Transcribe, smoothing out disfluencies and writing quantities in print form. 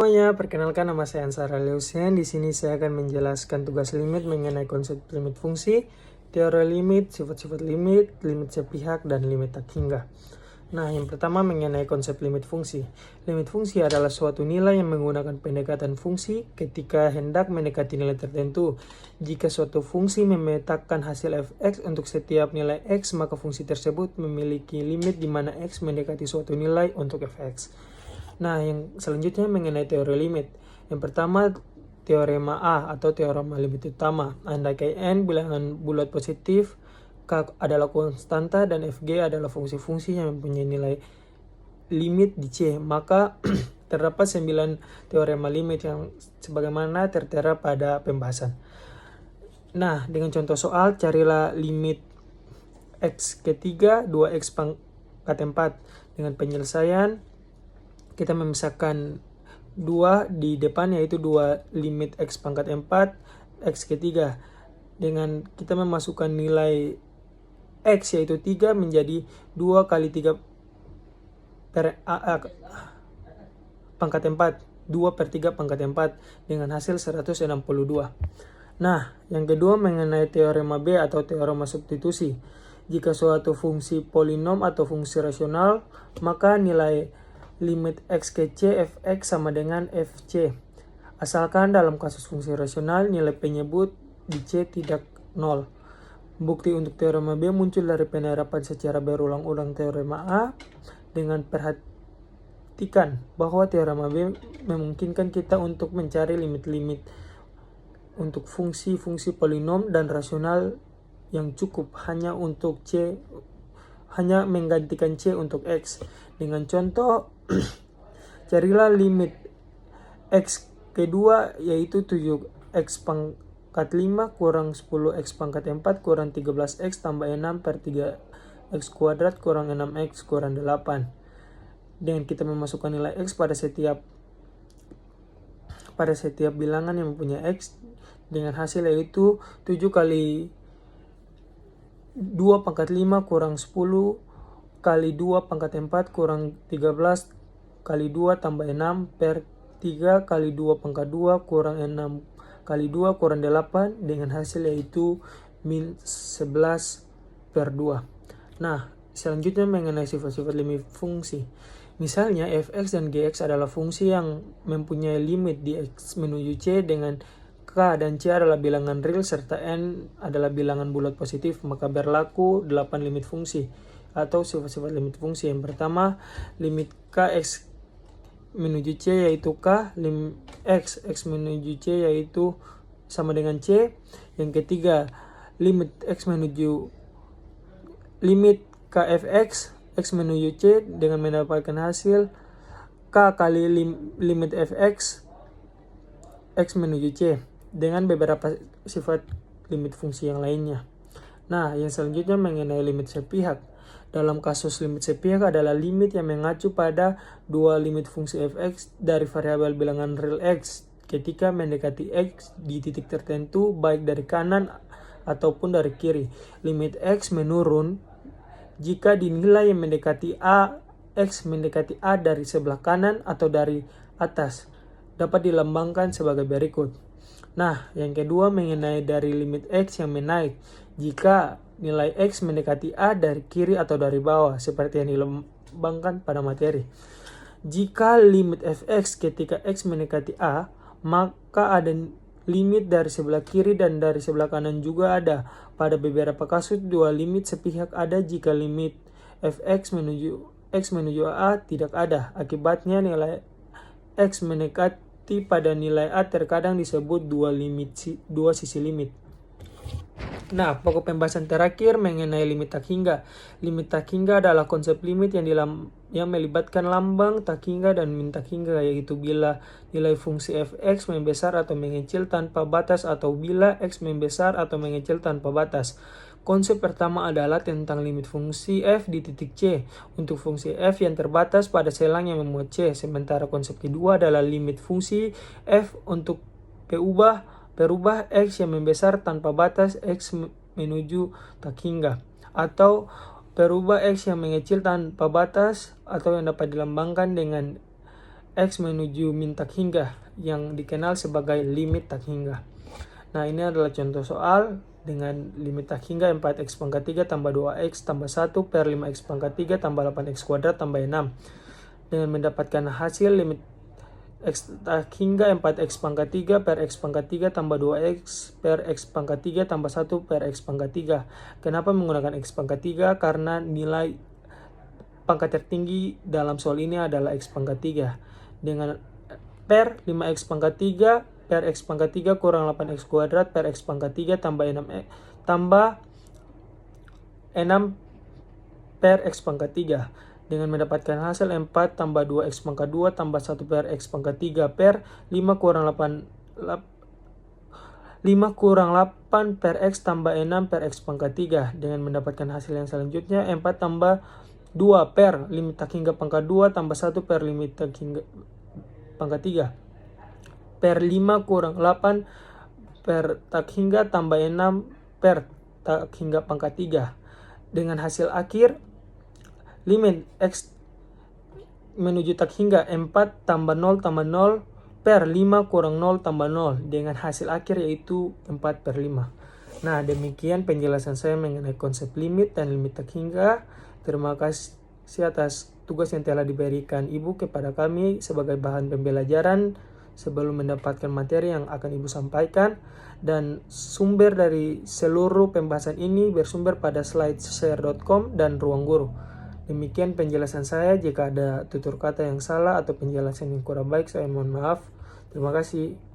Semuanya, perkenalkan nama saya Ansar Aleusian. Di sini saya akan menjelaskan tugas limit mengenai konsep limit fungsi, teori limit, sifat-sifat limit, limit sepihak, dan limit tak hingga. Nah, yang pertama mengenai konsep limit fungsi. Limit fungsi adalah suatu nilai yang menggunakan pendekatan fungsi ketika hendak mendekati nilai tertentu. Jika suatu fungsi memetakan hasil fx untuk setiap nilai x, maka fungsi tersebut memiliki limit di mana x mendekati suatu nilai untuk fx. Nah, yang selanjutnya mengenai teori limit. Yang pertama, teorema A atau teorema limit utama. Andai n bilangan bulat positif, K adalah konstanta, dan Fg adalah fungsi-fungsi yang mempunyai nilai limit di C, maka terdapat 9 teorema limit yang sebagaimana tertera pada pembahasan. Nah, dengan contoh soal, carilah limit x ke 3, 2x pangkat 4. Dengan penyelesaian, kita memisahkan 2 di depan, yaitu 2 limit x pangkat 4, x ke 3. Dengan kita memasukkan nilai x yaitu 3 menjadi 2 kali 3 per pangkat 4, 2 per 3 pangkat 4, dengan hasil 162. Nah, yang kedua mengenai teorema B atau teorema substitusi. Jika suatu fungsi polinom atau fungsi rasional, maka nilai limit x ke c fx sama dengan fc. Asalkan dalam kasus fungsi rasional nilai penyebut di c tidak 0. Bukti untuk teorema B muncul dari penerapan secara berulang-ulang teorema A. Dengan perhatikan bahwa teorema B memungkinkan kita untuk mencari limit-limit untuk fungsi-fungsi polinom dan rasional yang cukup hanya untuk c, hanya menggantikan c untuk x. Dengan contoh, carilah limit x kedua yaitu 7x pangkat 5 kurang 10x pangkat 4 kurang 13x tambah 6 per 3x kuadrat kurang 6x kurang 8. Dengan kita memasukkan nilai x pada setiap bilangan yang mempunyai x, dengan hasil yaitu 7 kali 2 pangkat 5 kurang 10 kali 2 pangkat 4 kurang 13 kali 2 tambah 6 per 3 kali 2 pangkat 2 kurang 6 kali 2 kurang 8, dengan hasil yaitu min 11 per 2. Nah, selanjutnya mengenai sifat-sifat limit fungsi. Misalnya fx dan gx adalah fungsi yang mempunyai limit di x menuju c, dengan k dan c adalah bilangan real serta n adalah bilangan bulat positif, maka berlaku 8 limit fungsi atau sifat-sifat limit fungsi. Yang pertama, limit k x menuju c yaitu k, lim x menuju c yaitu sama dengan c. Yang ketiga, limit k fx x menuju c dengan mendapatkan hasil k kali limit fx x menuju c dengan beberapa sifat limit fungsi yang lainnya. Nah, yang selanjutnya mengenai limit sepihak. Dalam kasus limit sepihak adalah limit yang mengacu pada dua limit fungsi fx dari variabel bilangan real x ketika mendekati x di titik tertentu baik dari kanan ataupun dari kiri. Limit x menurun jika dinilai yang mendekati a, x mendekati a dari sebelah kanan atau dari atas. Dapat dilambangkan sebagai berikut. Nah, yang kedua mengenai dari limit x yang menaik. Jika nilai x mendekati a dari kiri atau dari bawah, seperti yang dilambangkan pada materi. Jika limit fx ketika x mendekati a, maka ada limit dari sebelah kiri dan dari sebelah kanan juga ada. Pada beberapa kasus dua limit sepihak ada jika limit fx menuju x menuju a tidak ada. Akibatnya nilai x mendekati pada nilai a terkadang disebut dua sisi limit. Nah, pokok pembahasan terakhir mengenai limit tak hingga. Limit tak hingga adalah konsep limit yang melibatkan lambang tak hingga dan min tak hingga, yaitu bila nilai fungsi fx membesar atau mengecil tanpa batas atau bila x membesar atau mengecil tanpa batas. Konsep pertama adalah tentang limit fungsi f di titik c untuk fungsi f yang terbatas pada selang yang memuat c. Sementara konsep kedua adalah limit fungsi f untuk perubah x yang membesar tanpa batas x menuju tak hingga, atau perubah x yang mengecil tanpa batas, atau yang dapat dilambangkan dengan X menuju min tak hingga yang dikenal sebagai limit tak hingga. Nah, ini adalah contoh soal dengan limit tak hingga 4x pangkat 3 tambah 2x tambah 1 per 5x pangkat 3 tambah 8x kuadrat tambah 6. Dengan mendapatkan hasil limit x tak hingga 4x pangkat 3 per x pangkat 3 tambah 2x per x pangkat 3 tambah 1 per x pangkat 3. Kenapa menggunakan x pangkat 3? Karena nilai pangkat tertinggi dalam soal ini adalah x pangkat 3. Dengan per 5x pangkat 3 per x pangkat 3 kurang 8x kuadrat per x pangkat 3 tambah 6 per x pangkat 3. Dengan mendapatkan hasil 4 tambah 2x pangkat 2 tambah 1 per x pangkat 3 per 5 kurang 8 per x tambah 6 per x pangkat 3. Dengan mendapatkan hasil yang selanjutnya 4 tambah 2 per limit tak hingga pangkat 2 tambah 1 per limit tak hingga pangkat 3 per 5 kurang 8 per tak hingga tambah 6 per tak hingga pangkat 3. Dengan hasil akhir limit x menuju tak hingga 4 tambah 0 tambah 0 per 5 kurang 0 tambah 0 dengan hasil akhir yaitu 4 per 5. Nah, demikian penjelasan saya mengenai konsep limit dan limit tak hingga. Terima kasih atas tugas yang telah diberikan Ibu kepada kami sebagai bahan pembelajaran sebelum mendapatkan materi yang akan Ibu sampaikan. Dan sumber dari seluruh pembahasan ini bersumber pada slideshare.com dan Ruang Guru. Demikian penjelasan saya. Jika ada tutur kata yang salah atau penjelasan yang kurang baik, saya mohon maaf. Terima kasih.